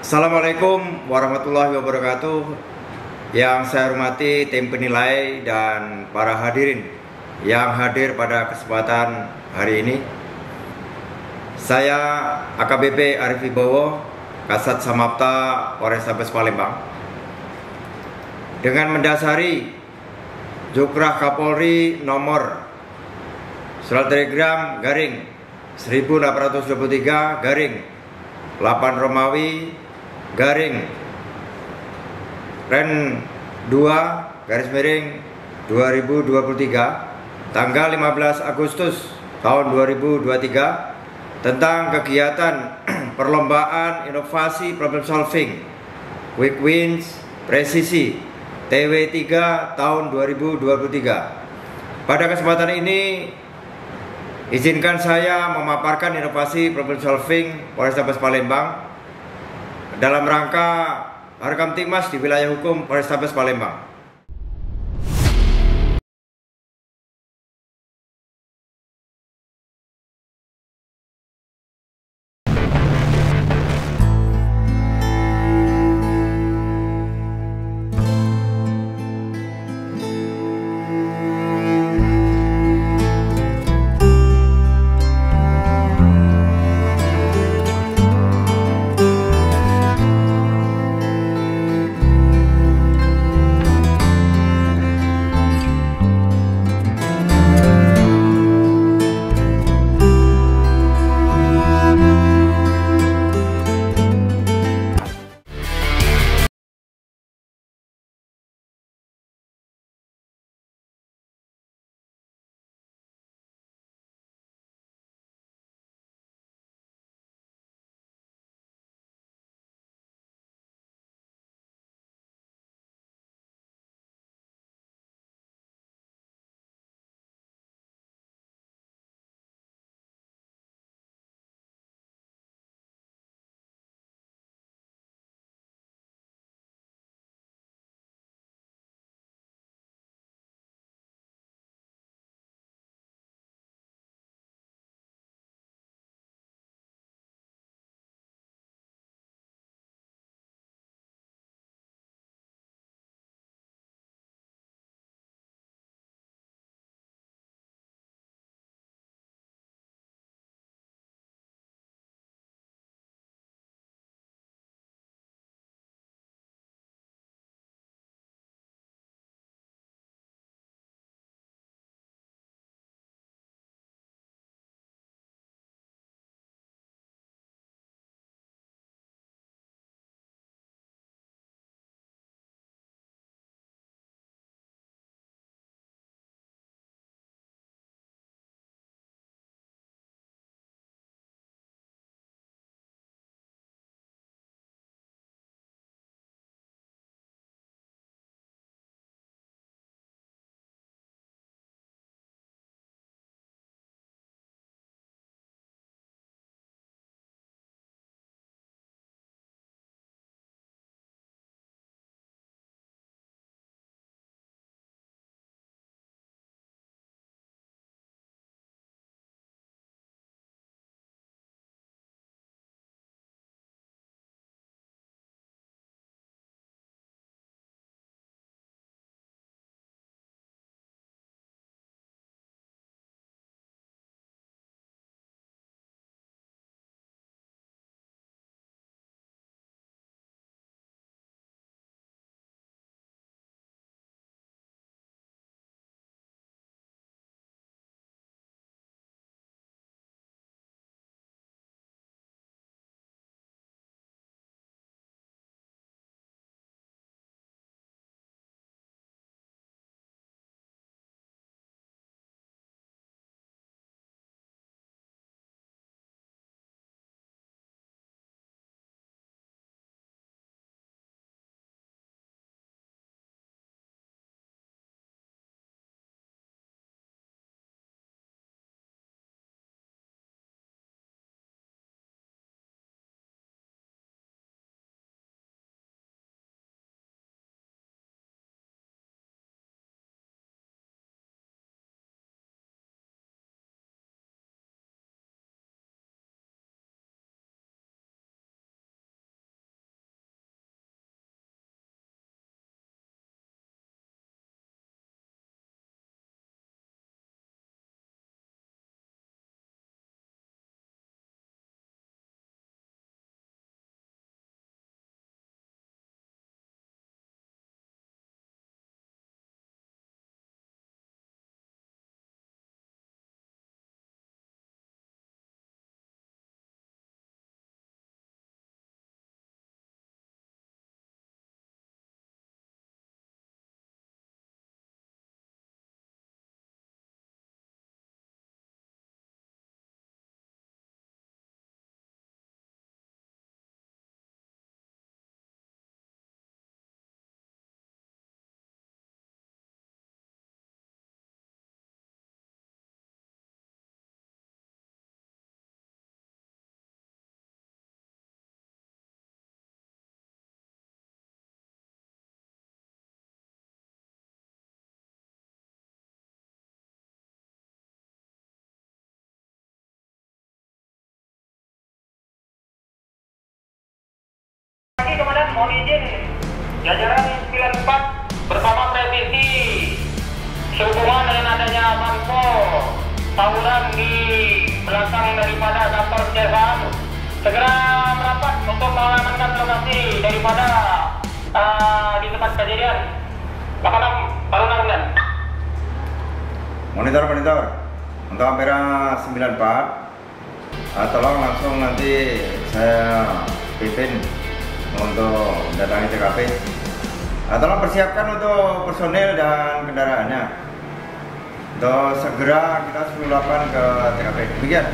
Assalamualaikum warahmatullahi wabarakatuh. Yang saya hormati tim penilai dan para hadirin yang hadir pada kesempatan hari ini. Saya AKBP Arif Wibowo, Kasat Samapta Polrestabes Palembang. Dengan mendasari Jukrah Kapolri nomor Surat Telegram garing 1823 garing 8 Romawi garing Ren 2 garis miring 2023 tanggal 15 Agustus tahun 2023 tentang kegiatan perlombaan inovasi problem solving Quick Wins Presisi TW3 tahun 2023. Pada kesempatan ini izinkan saya memaparkan inovasi problem solving Polrestabes Palembang dalam rangka Harkamtibmas di wilayah hukum Polrestabes Palembang. mohon izin jajaran 94 bersama presisi sehubungan dengan adanya banso tawuran di belakang daripada kantor kejaksaan segera merapat untuk mengamankan lokasi daripada di tempat kejadian. Makanan Taruna kemudian. Monitor untuk Ampera 94, tolong langsung nanti saya pimpin untuk datangi TKP. Tolong persiapkan untuk personil dan kendaraannya untuk segera kita 108 ke TKP. Demikian.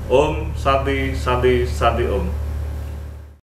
Om Santi Santi Santi Om.